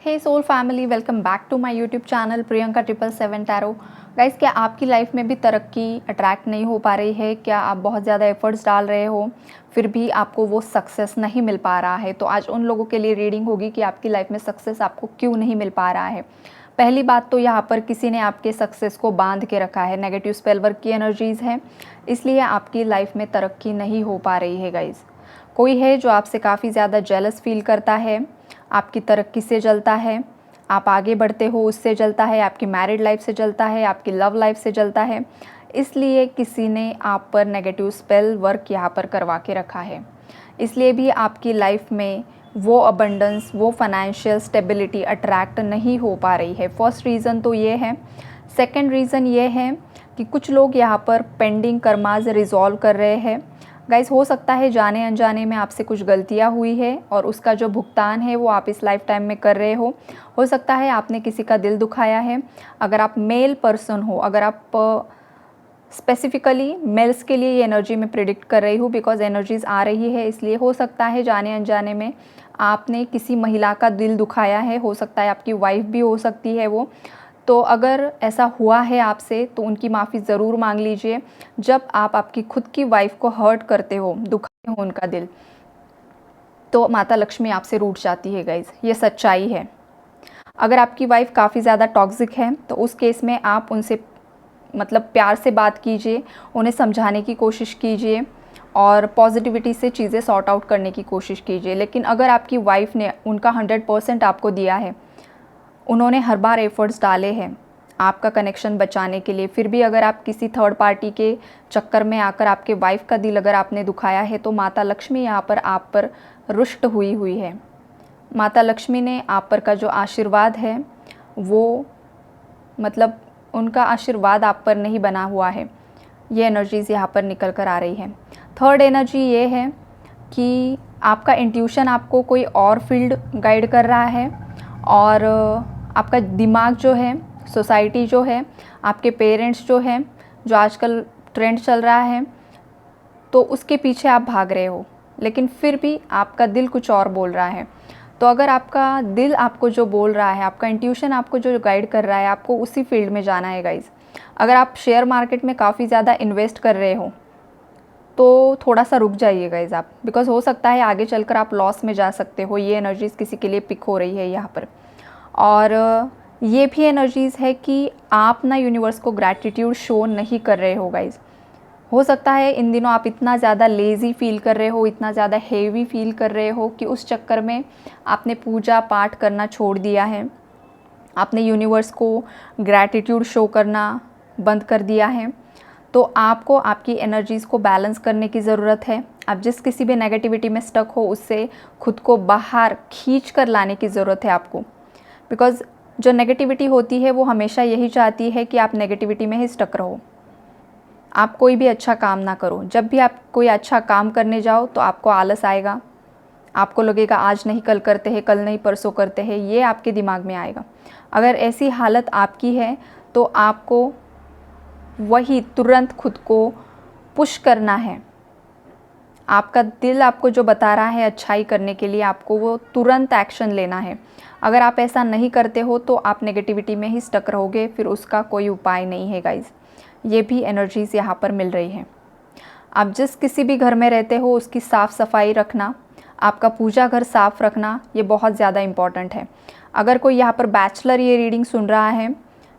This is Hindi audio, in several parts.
Hey soul family, welcome back to my YouTube channel Priyanka 777 tarot. Guys, क्या आपकी लाइफ में भी तरक्की अट्रैक्ट नहीं हो पा रही है? क्या आप बहुत ज़्यादा एफर्ट्स डाल रहे हो फिर भी आपको वो सक्सेस नहीं मिल पा रहा है? तो आज उन लोगों के लिए रीडिंग होगी कि आपकी लाइफ में सक्सेस आपको क्यों नहीं मिल पा रहा है। पहली बात तो यहाँ पर किसी ने आपके सक्सेस को बांध के रखा है, नेगेटिव स्पेल वर्क की एनर्जीज़ हैं, इसलिए आपकी लाइफ में तरक्की नहीं हो पा रही है। गाइस, कोई है जो आपसे काफ़ी ज़्यादा जेलस फील करता है, आपकी तरक्की से जलता है, आप आगे बढ़ते हो उससे जलता है, आपकी मैरिड लाइफ से जलता है, आपकी लव लाइफ से जलता है। इसलिए किसी ने आप पर नेगेटिव स्पेल वर्क यहाँ पर करवा के रखा है। इसलिए भी आपकी लाइफ में वो अबंडेंस, वो फाइनेंशियल स्टेबिलिटी अट्रैक्ट नहीं हो पा रही है। फर्स्ट रीज़न तो ये है। सेकंड रीज़न ये है कि कुछ लोग यहाँ पर पेंडिंग कर्माज रिजॉल्व कर रहे हैं। गाइस, हो सकता है जाने अनजाने में आपसे कुछ गलतियाँ हुई है और उसका जो भुगतान है वो आप इस लाइफ टाइम में कर रहे हो सकता है आपने किसी का दिल दुखाया है। अगर आप मेल पर्सन हो, अगर आप स्पेसिफिकली मेल्स के लिए ये एनर्जी में प्रिडिक्ट कर रही हूँ बिकॉज एनर्जीज आ रही है, इसलिए हो सकता है जाने अनजाने में आपने किसी महिला का दिल दुखाया है। हो सकता है आपकी वाइफ भी हो सकती है वो। तो अगर ऐसा हुआ है आपसे तो उनकी माफ़ी ज़रूर मांग लीजिए। जब आप आपकी खुद की वाइफ को हर्ट करते हो, दुखाते हो उनका दिल, तो माता लक्ष्मी आपसे रूठ जाती है। गाइज, ये सच्चाई है। अगर आपकी वाइफ काफ़ी ज़्यादा टॉक्सिक है तो उस केस में आप उनसे मतलब प्यार से बात कीजिए, उन्हें समझाने की कोशिश कीजिए और पॉजिटिविटी से चीज़ें सॉर्ट आउट करने की कोशिश कीजिए। लेकिन अगर आपकी वाइफ ने उनका 100% आपको दिया है, उन्होंने हर बार एफर्ट्स डाले हैं आपका कनेक्शन बचाने के लिए, फिर भी अगर आप किसी थर्ड पार्टी के चक्कर में आकर आपके वाइफ का दिल अगर आपने दुखाया है, तो माता लक्ष्मी यहाँ पर आप पर रुष्ट हुई है। माता लक्ष्मी ने आप पर का जो आशीर्वाद है वो मतलब उनका आशीर्वाद आप पर नहीं बना हुआ है। ये एनर्जीज़ यहाँ पर निकल कर आ रही है। थर्ड एनर्जी ये है कि आपका इंट्यूशन आपको कोई और फील्ड गाइड कर रहा है और आपका दिमाग जो है, सोसाइटी जो है, आपके पेरेंट्स जो हैं, जो आजकल ट्रेंड चल रहा है, तो उसके पीछे आप भाग रहे हो, लेकिन फिर भी आपका दिल कुछ और बोल रहा है। तो अगर आपका दिल आपको जो बोल रहा है, आपका इंट्यूशन आपको जो गाइड कर रहा है, आपको उसी फील्ड में जाना है। गाइज, अगर आप शेयर मार्केट में काफ़ी ज़्यादा इन्वेस्ट कर रहे हो तो थोड़ा सा रुक जाइए गाइज आप, बिकॉज हो सकता है आगे चलकर आप लॉस में जा सकते हो। ये एनर्जीज़ किसी के लिए पिक हो रही है यहाँ पर। और ये भी एनर्जीज़ है कि आप ना यूनिवर्स को ग्रैटिट्यूड शो नहीं कर रहे हो। गाइज, हो सकता है इन दिनों आप इतना ज़्यादा लेज़ी फील कर रहे हो, इतना ज़्यादा हेवी फील कर रहे हो कि उस चक्कर में आपने पूजा पाठ करना छोड़ दिया है, आपने यूनिवर्स को ग्रैटिट्यूड शो करना बंद कर दिया है। तो आपको आपकी एनर्जीज़ को बैलेंस करने की ज़रूरत है। आप जिस किसी भी नेगेटिविटी में स्टक हो उससे खुद को बाहर खींच कर लाने की ज़रूरत है आपको। बिकॉज़ जो नेगेटिविटी होती है वो हमेशा यही चाहती है कि आप नेगेटिविटी में ही स्टक रहो, आप कोई भी अच्छा काम ना करो। जब भी आप कोई अच्छा काम करने जाओ तो आपको आलस आएगा, आपको लगेगा आज नहीं कल करते हैं, कल नहीं परसों करते हैं, ये आपके दिमाग में आएगा। अगर ऐसी हालत आपकी है तो आपको वही तुरंत खुद को पुश करना है। आपका दिल आपको जो बता रहा है अच्छाई करने के लिए, आपको वो तुरंत एक्शन लेना है। अगर आप ऐसा नहीं करते हो तो आप नेगेटिविटी में ही स्टक रहोगे, फिर उसका कोई उपाय नहीं है। गाइज़, ये भी एनर्जीज़ यहाँ पर मिल रही है। आप जिस किसी भी घर में रहते हो उसकी साफ़ सफाई रखना, आपका पूजा घर साफ़ रखना, ये बहुत ज़्यादा इम्पॉर्टेंट है। अगर कोई यहाँ पर बैचलर ये रीडिंग सुन रहा है,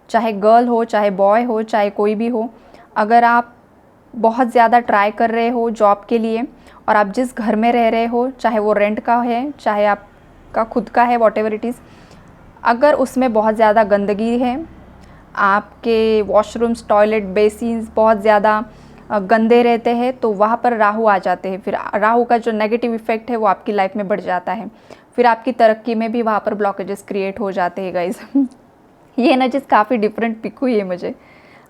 चाहे गर्ल हो, चाहे बॉय हो, चाहे कोई भी हो, अगर आप बहुत ज़्यादा ट्राई कर रहे हो जॉब के लिए और आप जिस घर में रह रहे हो, चाहे वो रेंट का है, चाहे आपका खुद का है, वॉटेवर इट इज़, अगर उसमें बहुत ज़्यादा गंदगी है, आपके वॉशरूम्स, टॉयलेट, बेसिन्स बहुत ज़्यादा गंदे रहते हैं, तो वहाँ पर राहु आ जाते हैं। फिर राहु का जो नेगेटिव इफ़ेक्ट है वो आपकी लाइफ में बढ़ जाता है। फिर आपकी तरक्की में भी वहाँ पर ब्लॉकेजेस क्रिएट हो जाते हैं। गाइज, ये एनर्जीज काफ़ी डिफरेंट पिक हुई है मुझे।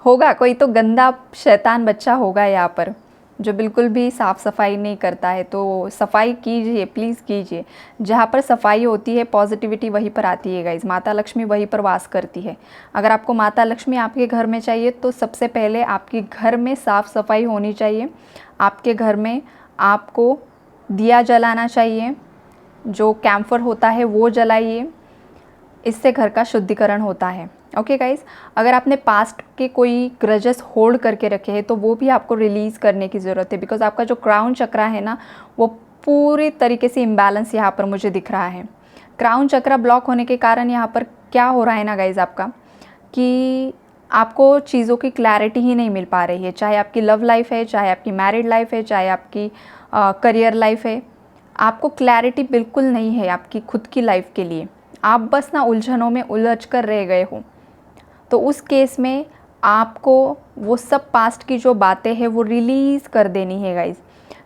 होगा कोई तो गंदा शैतान बच्चा होगा यहाँ पर जो बिल्कुल भी साफ़ सफाई नहीं करता है। तो सफाई कीजिए, प्लीज़ कीजिए। जहाँ पर सफाई होती है पॉजिटिविटी वहीं पर आती है। गाइज, माता लक्ष्मी वहीं पर वास करती है। अगर आपको माता लक्ष्मी आपके घर में चाहिए तो सबसे पहले आपके घर में साफ़ सफाई होनी चाहिए। आपके घर में आपको दिया जलाना चाहिए, जो कैम्फर होता है वो जलाइए। इससे घर का शुद्धिकरण होता है। ओके गाइस, अगर आपने पास्ट के कोई ग्रजेस होल्ड करके रखे हैं तो वो भी आपको रिलीज़ करने की ज़रूरत है, बिकॉज आपका जो क्राउन चक्रा है ना, वो पूरी तरीके से इम्बैलेंस यहाँ पर मुझे दिख रहा है। क्राउन चक्रा ब्लॉक होने के कारण यहाँ पर क्या हो रहा है ना गाइज, आपका कि आपको चीज़ों की क्लैरिटी ही नहीं मिल पा रही है, चाहे आपकी लव लाइफ है, चाहे आपकी मैरिड लाइफ है, चाहे आपकी करियर लाइफ है। आपको क्लैरिटी बिल्कुल नहीं है आपकी खुद की लाइफ के लिए। आप बस ना उलझनों में उलझ कर रह गए हो। तो उस केस में आपको वो सब पास्ट की जो बातें हैं वो रिलीज़ कर देनी है गाइज़।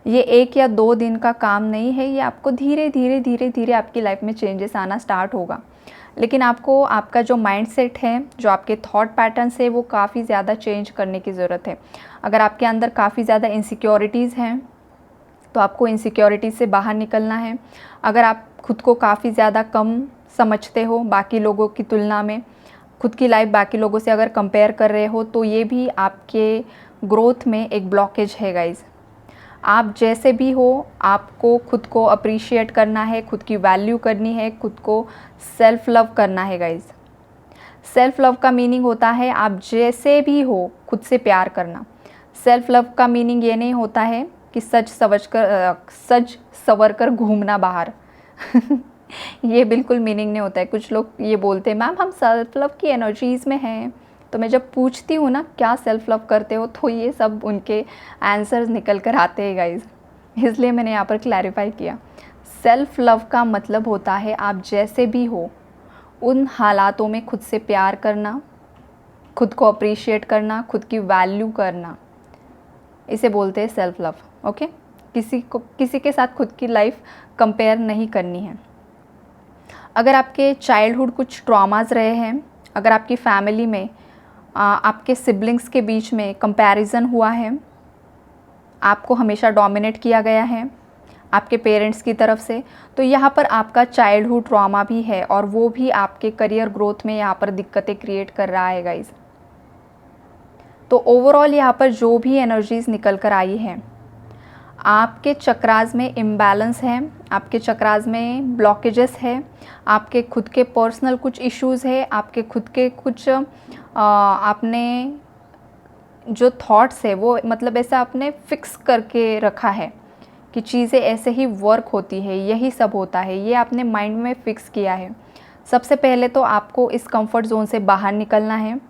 ये 1 या 2 दिन का काम नहीं है, ये आपको धीरे धीरे धीरे धीरे आपकी लाइफ में चेंजेस आना स्टार्ट होगा। लेकिन आपको आपका जो माइंडसेट है, जो आपके थॉट पैटर्न्स है, वो काफ़ी ज़्यादा चेंज करने की ज़रूरत है। अगर आपके अंदर काफ़ी ज़्यादा इनसिक्योरिटीज़ हैं तो आपको इनसिक्योरिटीज़ से बाहर निकलना है। अगर आप खुद को काफ़ी ज़्यादा कम समझते हो बाकी लोगों की तुलना में, खुद की लाइफ बाकी लोगों से अगर कंपेयर कर रहे हो, तो ये भी आपके ग्रोथ में एक ब्लॉकेज है गाइज़। आप जैसे भी हो, आपको खुद को अप्रिशिएट करना है, खुद की वैल्यू करनी है, खुद को सेल्फ लव करना है गाइज़। सेल्फ लव का मीनिंग होता है आप जैसे भी हो खुद से प्यार करना। सेल्फ लव का मीनिंग ये नहीं होता है कि सज सवर कर घूमना बाहर ये बिल्कुल मीनिंग नहीं होता है। कुछ लोग ये बोलते हैं मैम हम सेल्फ लव की एनर्जीज़ में हैं, तो मैं जब पूछती हूँ ना क्या सेल्फ लव करते हो, तो ये सब उनके आंसर्स निकल कर आते हैं गाइज। इसलिए मैंने यहाँ पर क्लैरिफाई किया। सेल्फ लव का मतलब होता है आप जैसे भी हो उन हालातों में खुद से प्यार करना, खुद को अप्रिशिएट करना, खुद की वैल्यू करना, इसे बोलते हैं सेल्फ लव। ओके, किसी के साथ खुद की लाइफ कंपेयर नहीं करनी है। अगर आपके चाइल्डहुड कुछ ट्रॉमास रहे हैं, अगर आपकी फैमिली में आपके सिबलिंग्स के बीच में कंपैरिजन हुआ है, आपको हमेशा डोमिनेट किया गया है आपके पेरेंट्स की तरफ से, तो यहाँ पर आपका चाइल्डहुड ट्रॉमा भी है और वो भी आपके करियर ग्रोथ में यहाँ पर दिक्कतें क्रिएट कर रहा है गाइज। तो ओवरऑल यहाँ पर जो भी एनर्जीज़ निकल कर आई हैं, आपके चक्रास में इम्बैलेंस है, आपके चक्रास में ब्लॉकेजेस है, आपके खुद के पर्सनल कुछ इश्यूज़ है, आपके खुद के कुछ आपने जो थॉट्स है वो मतलब ऐसा आपने फिक्स करके रखा है कि चीज़ें ऐसे ही वर्क होती है, यही सब होता है, ये आपने माइंड में फ़िक्स किया है। सबसे पहले तो आपको इस कंफर्ट ज़ोन से बाहर निकलना है।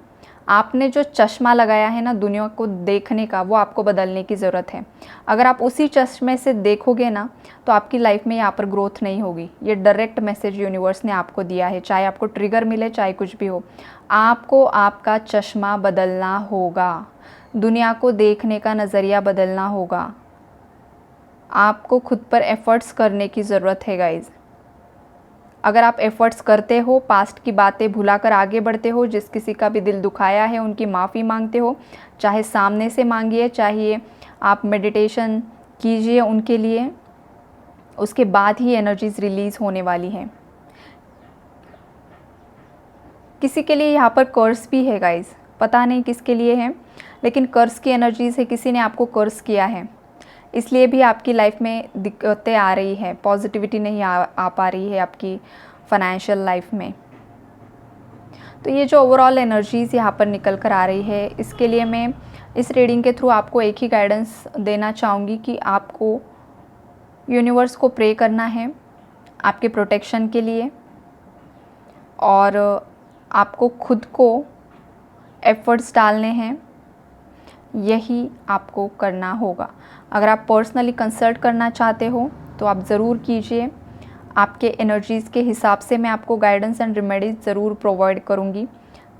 आपने जो चश्मा लगाया है ना दुनिया को देखने का, वो आपको बदलने की ज़रूरत है। अगर आप उसी चश्मे से देखोगे ना तो आपकी लाइफ में यहाँ पर ग्रोथ नहीं होगी। ये डायरेक्ट मैसेज यूनिवर्स ने आपको दिया है, चाहे आपको ट्रिगर मिले चाहे कुछ भी हो, आपको आपका चश्मा बदलना होगा, दुनिया को देखने का नज़रिया बदलना होगा। आपको खुद पर एफ़र्ट्स करने की ज़रूरत है गाइज़। अगर आप एफ़र्ट्स करते हो, पास्ट की बातें भुलाकर आगे बढ़ते हो, जिस किसी का भी दिल दुखाया है उनकी माफ़ी मांगते हो, चाहे सामने से मांगिए, चाहे आप मेडिटेशन कीजिए उनके लिए, उसके बाद ही एनर्जीज़ रिलीज़ होने वाली हैं। किसी के लिए यहाँ पर कर्स भी है गाइज़, पता नहीं किसके लिए है, लेकिन कर्स की एनर्जीज़ है, किसी ने आपको कर्स किया है, इसलिए भी आपकी लाइफ में दिक्कतें आ रही हैं, पॉजिटिविटी नहीं आ पा रही है आपकी फाइनेंशियल लाइफ में। तो ये जो ओवरऑल एनर्जीज़ यहाँ पर निकल कर आ रही है, इसके लिए मैं इस रीडिंग के थ्रू आपको एक ही गाइडेंस देना चाहूँगी कि आपको यूनिवर्स को प्रे करना है आपके प्रोटेक्शन के लिए, और आपको खुद को एफ़र्ट्स डालने हैं, यही आपको करना होगा। अगर आप पर्सनली कंसल्ट करना चाहते हो तो आप ज़रूर कीजिए। आपके एनर्जीज़ के हिसाब से मैं आपको गाइडेंस एंड रेमेडीज़ ज़रूर प्रोवाइड करूँगी,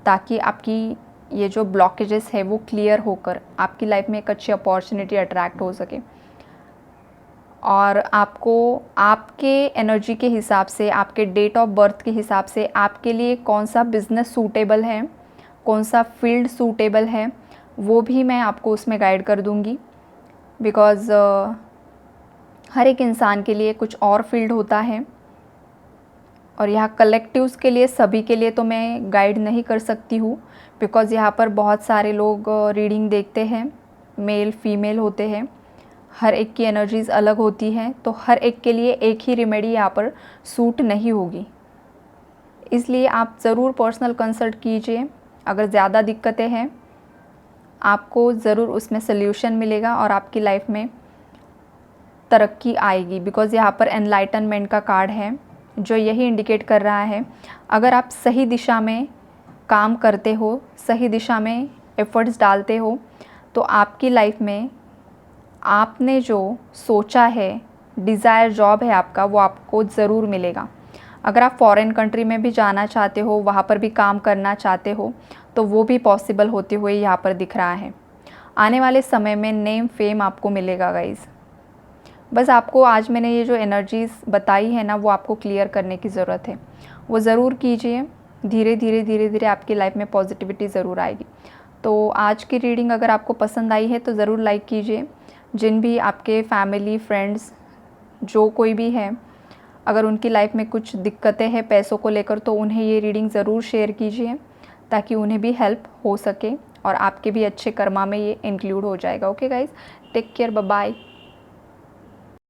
ताकि आपकी ये जो ब्लॉकेजेस है वो क्लियर होकर आपकी लाइफ में एक अच्छी अपॉर्चुनिटी अट्रैक्ट हो सके। और आपको आपके एनर्जी के हिसाब से, आपके डेट ऑफ बर्थ के हिसाब से आपके लिए कौन सा बिज़नेस सूटेबल है, कौन सा फील्ड सूटेबल है, वो भी मैं आपको उसमें गाइड कर दूँगी। बिकॉज़ हर एक इंसान के लिए कुछ और फील्ड होता है, और यहाँ कलेक्टिव्स के लिए, सभी के लिए तो मैं गाइड नहीं कर सकती हूँ, बिकॉज़ यहाँ पर बहुत सारे लोग रीडिंग देखते हैं, मेल फीमेल होते हैं, हर एक की एनर्जीज़ अलग होती हैं, तो हर एक के लिए एक ही रेमेडी यहाँ पर सूट नहीं होगी। इसलिए आप ज़रूर पर्सनल कंसल्ट कीजिए। अगर ज़्यादा दिक्कतें हैं आपको ज़रूर उसमें सल्यूशन मिलेगा और आपकी लाइफ में तरक्की आएगी। बिकॉज़ यहाँ पर एनलाइटनमेंट का कार्ड है जो यही इंडिकेट कर रहा है, अगर आप सही दिशा में काम करते हो, सही दिशा में एफ़र्ट्स डालते हो, तो आपकी लाइफ में आपने जो सोचा है, डिज़ायर जॉब है आपका, वो आपको ज़रूर मिलेगा। अगर आप फॉरेन कंट्री में भी जाना चाहते हो, वहाँ पर भी काम करना चाहते हो, तो वो भी पॉसिबल होते हुए यहाँ पर दिख रहा है। आने वाले समय में नेम फेम आपको मिलेगा गाइज़। बस आपको आज मैंने ये जो एनर्जीज़ बताई है ना, वो आपको क्लियर करने की ज़रूरत है। वो ज़रूर कीजिए, धीरे धीरे आपकी लाइफ में पॉजिटिविटी ज़रूर आएगी। तो आज की रीडिंग अगर आपको पसंद आई है तो ज़रूर लाइक कीजिए। जिन भी आपके फैमिली, फ्रेंड्स, जो कोई भी है, अगर उनकी लाइफ में कुछ दिक्कतें हैं पैसों को लेकर, तो उन्हें ये रीडिंग ज़रूर शेयर कीजिए ताकि उन्हें भी हेल्प हो सके और आपके भी अच्छे कर्मा में ये इंक्लूड हो जाएगा। Okay guys, take care, bye bye.